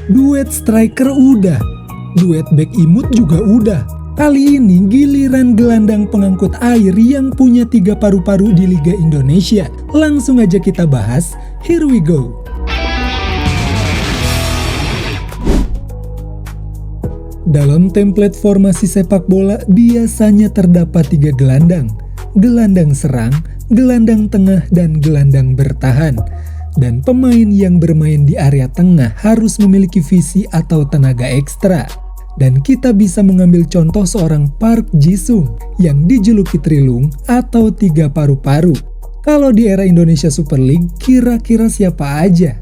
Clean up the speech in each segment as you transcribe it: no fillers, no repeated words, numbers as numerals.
duet striker udah, duet back imut juga udah. Kali ini giliran gelandang pengangkut air yang punya 3 paru-paru di Liga Indonesia. Langsung aja kita bahas, here we go. Dalam template formasi sepak bola biasanya terdapat 3 gelandang. Gelandang serang, gelandang tengah, dan gelandang bertahan. Dan pemain yang bermain di area tengah harus memiliki visi atau tenaga ekstra. Dan kita bisa mengambil contoh seorang Park Ji-sung yang dijuluki Trilung atau 3 paru-paru. Kalau di era Indonesia Super League, kira-kira siapa aja?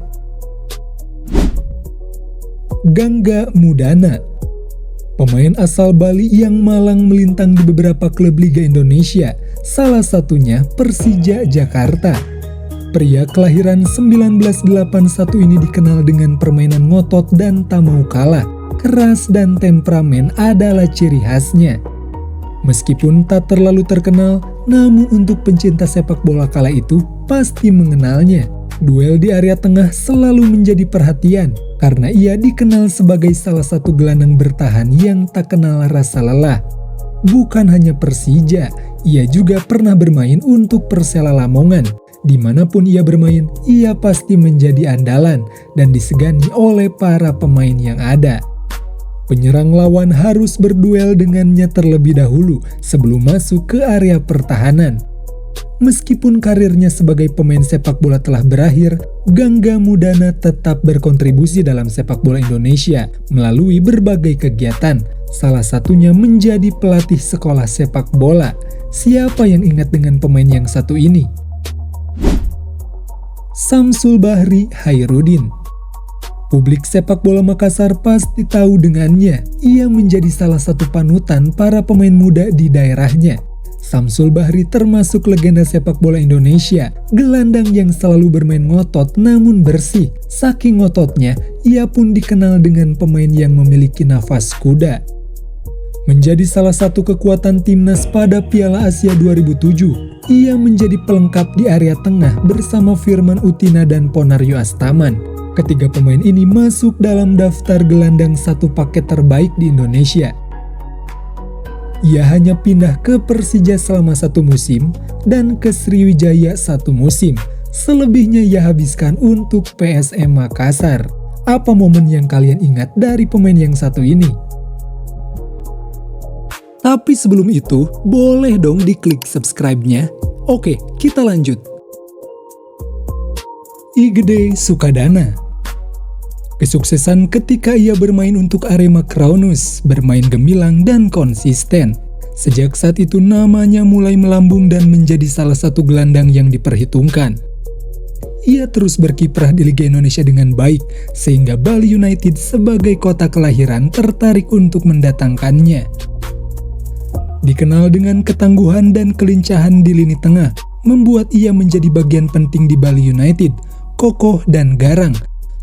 Gangga Mudana, pemain asal Bali yang malang melintang di beberapa klub Liga Indonesia, salah satunya Persija Jakarta. Pria kelahiran 1981 ini dikenal dengan permainan ngotot dan tak mau kalah. Keras dan temperamen adalah ciri khasnya. Meskipun tak terlalu terkenal, namun untuk pencinta sepak bola kala itu pasti mengenalnya. Duel di area tengah selalu menjadi perhatian karena ia dikenal sebagai salah satu gelandang bertahan yang tak kenal rasa lelah. Bukan hanya Persija, ia juga pernah bermain untuk Persela Lamongan. Dimanapun ia bermain, ia pasti menjadi andalan dan disegani oleh para pemain yang ada. Penyerang lawan harus berduel dengannya terlebih dahulu sebelum masuk ke area pertahanan. Meskipun karirnya sebagai pemain sepak bola telah berakhir, Gangga Mudana tetap berkontribusi dalam sepak bola Indonesia melalui berbagai kegiatan, salah satunya menjadi pelatih sekolah sepak bola. Siapa yang ingat dengan pemain yang satu ini? Samsul Bahri Hairudin. Publik sepak bola Makassar pasti tahu dengannya. Ia menjadi salah satu panutan para pemain muda di daerahnya. Samsul Bahri termasuk legenda sepak bola Indonesia, gelandang yang selalu bermain ngotot namun bersih. Saking ngototnya, ia pun dikenal dengan pemain yang memiliki nafas kuda. Menjadi salah satu kekuatan timnas pada Piala Asia 2007, ia menjadi pelengkap di area tengah bersama Firman Utina dan Ponario Astaman. Ketiga pemain ini masuk dalam daftar gelandang satu paket terbaik di Indonesia. Ia hanya pindah ke Persija selama 1 musim dan ke Sriwijaya 1 musim. Selebihnya ia habiskan untuk PSM Makassar. Apa momen yang kalian ingat dari pemain yang satu ini? Tapi sebelum itu, boleh dong diklik subscribe-nya. Oke, kita lanjut. Igede Sukadana. Kesuksesan ketika ia bermain untuk Arema Kraunus, bermain gemilang dan konsisten. Sejak saat itu namanya mulai melambung dan menjadi salah satu gelandang yang diperhitungkan. Ia terus berkiprah di Liga Indonesia dengan baik, sehingga Bali United sebagai kota kelahiran tertarik untuk mendatangkannya. Dikenal dengan ketangguhan dan kelincahan di lini tengah, membuat ia menjadi bagian penting di Bali United, kokoh dan garang.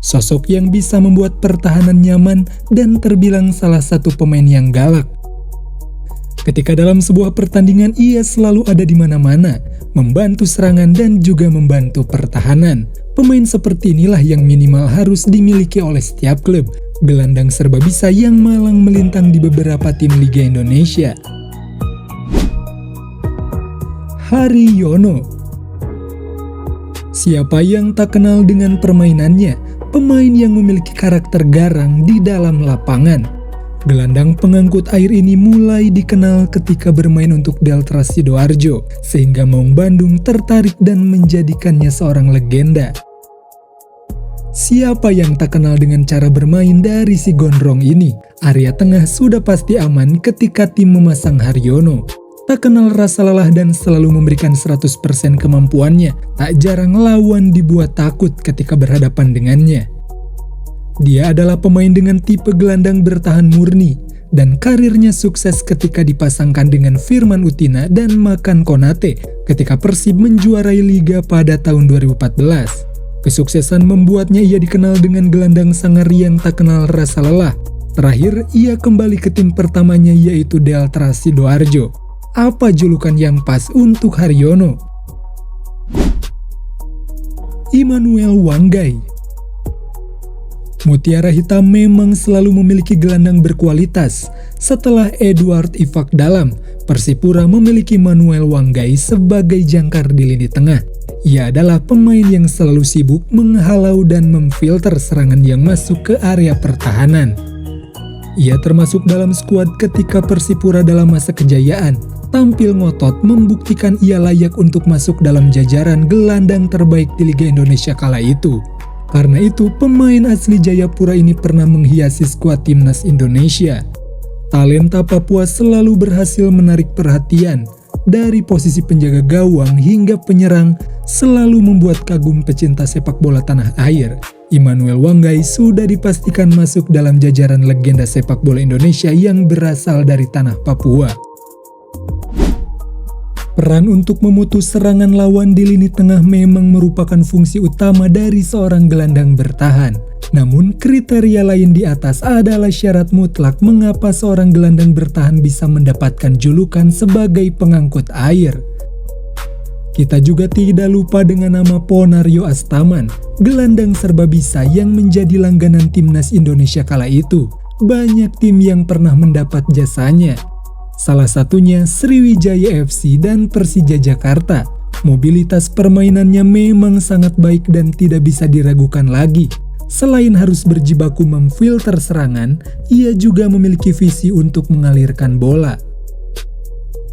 Sosok yang bisa membuat pertahanan nyaman dan terbilang salah satu pemain yang galak. Ketika dalam sebuah pertandingan, ia selalu ada di mana-mana, membantu serangan dan juga membantu pertahanan. Pemain seperti inilah yang minimal harus dimiliki oleh setiap klub. Gelandang serba bisa yang malang melintang di beberapa tim Liga Indonesia. Haryono. Siapa yang tak kenal dengan permainannya? Pemain yang memiliki karakter garang di dalam lapangan. Gelandang pengangkut air ini mulai dikenal ketika bermain untuk Delta Sidoarjo, sehingga Maung Bandung tertarik dan menjadikannya seorang legenda. Siapa yang tak kenal dengan cara bermain dari si gondrong ini? Area tengah sudah pasti aman ketika tim memasang Haryono. Tak kenal rasa lelah dan selalu memberikan 100% kemampuannya. Tak jarang lawan dibuat takut ketika berhadapan dengannya. Dia adalah pemain dengan tipe gelandang bertahan murni, dan karirnya sukses ketika dipasangkan dengan Firman Utina dan Makan Konate ketika Persib menjuarai Liga pada tahun 2014. Kesuksesan membuatnya ia dikenal dengan gelandang sangar yang tak kenal rasa lelah. Terakhir, ia kembali ke tim pertamanya yaitu Delta Sidoarjo. Apa julukan yang pas untuk Haryono? Immanuel Wanggai. Mutiara Hitam memang selalu memiliki gelandang berkualitas. Setelah Edward Isak Dalam, Persipura memiliki Manuel Wanggai sebagai jangkar di lini tengah. Ia adalah pemain yang selalu sibuk menghalau dan memfilter serangan yang masuk ke area pertahanan. Ia termasuk dalam skuad ketika Persipura dalam masa kejayaan, tampil ngotot membuktikan ia layak untuk masuk dalam jajaran gelandang terbaik di Liga Indonesia kala itu. Karena itu, pemain asli Jayapura ini pernah menghiasi skuad timnas Indonesia. Talenta Papua selalu berhasil menarik perhatian. Dari posisi penjaga gawang hingga penyerang, selalu membuat kagum pecinta sepak bola tanah air. Immanuel Wanggai sudah dipastikan masuk dalam jajaran legenda sepak bola Indonesia yang berasal dari tanah Papua. Peran untuk memutus serangan lawan di lini tengah memang merupakan fungsi utama dari seorang gelandang bertahan. Namun, kriteria lain di atas adalah syarat mutlak mengapa seorang gelandang bertahan bisa mendapatkan julukan sebagai pengangkut air. Kita juga tidak lupa dengan nama Ponario Astaman, gelandang serba bisa yang menjadi langganan timnas Indonesia kala itu. Banyak tim yang pernah mendapat jasanya. Salah satunya Sriwijaya FC dan Persija Jakarta. Mobilitas permainannya memang sangat baik dan tidak bisa diragukan lagi. Selain harus berjibaku memfilter serangan, ia juga memiliki visi untuk mengalirkan bola.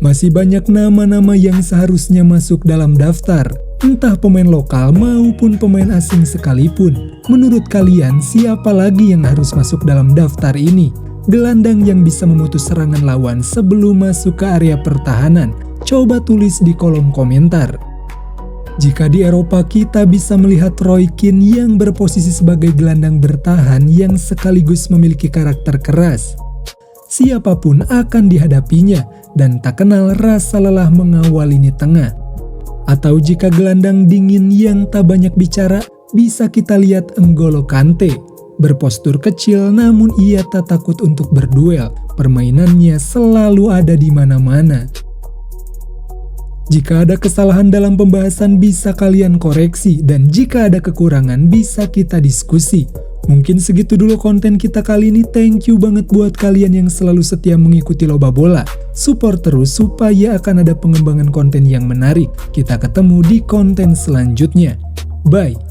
Masih banyak nama-nama yang seharusnya masuk dalam daftar, entah pemain lokal maupun pemain asing sekalipun. Menurut kalian, siapa lagi yang harus masuk dalam daftar ini? Gelandang yang bisa memutus serangan lawan sebelum masuk ke area pertahanan? Coba tulis di kolom komentar. Jika di Eropa kita bisa melihat Roy Keane yang berposisi sebagai gelandang bertahan yang sekaligus memiliki karakter keras. Siapapun akan dihadapinya dan tak kenal rasa lelah mengawal lini tengah. Atau jika gelandang dingin yang tak banyak bicara, bisa kita lihat N'Golo Kante. Berpostur kecil namun ia tak takut untuk berduel. Permainannya selalu ada di mana-mana. Jika ada kesalahan dalam pembahasan bisa kalian koreksi, dan jika ada kekurangan bisa kita diskusi. Mungkin segitu dulu konten kita kali ini. Thank you banget buat kalian yang selalu setia mengikuti Loba Bola. Support terus supaya akan ada pengembangan konten yang menarik. Kita ketemu di konten selanjutnya. Bye.